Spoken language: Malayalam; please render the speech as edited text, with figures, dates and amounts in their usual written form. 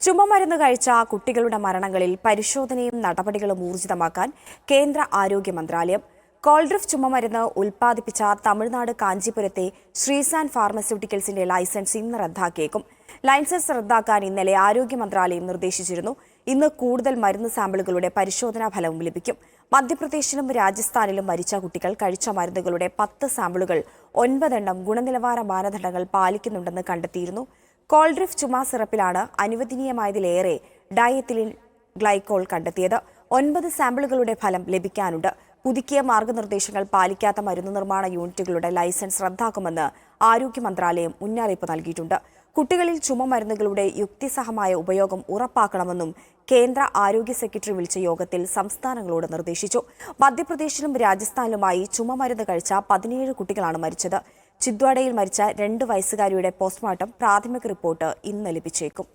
ചുമമരുന്ന് കഴിച്ച കുട്ടികളുടെ മരണങ്ങളിൽ പരിശോധനയും നടപടികളും ഊർജിതമാക്കാൻ കേന്ദ്ര ആരോഗ്യ മന്ത്രാലയം. കോൾഡ്രിഫ് ചുമമരുന്ന് ഉൽപ്പാദിപ്പിച്ച തമിഴ്നാട് കാഞ്ചീപുരത്തെ ശ്രീസാൻ ഫാർമസ്യൂട്ടിക്കൽസിന്റെ ലൈസൻസ് ഇന്ന് റദ്ദാക്കിയേക്കും. ലൈസൻസ് റദ്ദാക്കാൻ ഇന്നലെ ആരോഗ്യ മന്ത്രാലയം നിർദ്ദേശിച്ചിരുന്നു. ഇന്ന് കൂടുതൽ മരുന്ന് സാമ്പിളുകളുടെ പരിശോധനാ ഫലവും ലഭിക്കും. മധ്യപ്രദേശിലും രാജസ്ഥാനിലും മരിച്ച കുട്ടികൾ കഴിച്ച മരുന്നുകളുടെ 10 സാമ്പിളുകൾ 9 എണ്ണം ഗുണനിലവാര മാനദണ്ഡങ്ങൾ പാലിക്കുന്നുണ്ടെന്ന് കണ്ടെത്തിയിരുന്നു. കോൾഡ്രിഫ് ചുമ സിറപ്പിലാണ് അനുവദനീയമായതിലേറെ ഡയത്തിലിൻ ഗ്ലൈക്കോൾ കണ്ടെത്തിയത്. 9 സാമ്പിളുകളുടെ ഫലം ലഭിക്കാനുണ്ട്. പുതുക്കിയ മാർഗനിർദ്ദേശങ്ങൾ പാലിക്കാത്ത മരുന്ന് നിർമ്മാണ യൂണിറ്റുകളുടെ ലൈസൻസ് റദ്ദാക്കുമെന്ന് ആരോഗ്യ മന്ത്രാലയം മുന്നറിയിപ്പ് നൽകിയിട്ടുണ്ട്. കുട്ടികളിൽ ചുമമരുന്നുകളുടെ യുക്തിസഹമായ ഉപയോഗം ഉറപ്പാക്കണമെന്നും കേന്ദ്ര ആരോഗ്യ സെക്രട്ടറി വിളിച്ച യോഗത്തിൽ സംസ്ഥാനങ്ങളോട് നിർദ്ദേശിച്ചു. മധ്യപ്രദേശിലും രാജസ്ഥാനിലുമായി ചുമമരുന്ന് കഴിച്ച 17 കുട്ടികളാണ് മരിച്ചത്. ചിന്ദ്വാഡയിൽ മരിച്ച 2 വയസ്സുകാരിയുടെ പോസ്റ്റ്മോർട്ടം പ്രാഥമിക റിപ്പോർട്ട് ഇന്ന് ലഭിച്ചേക്കും.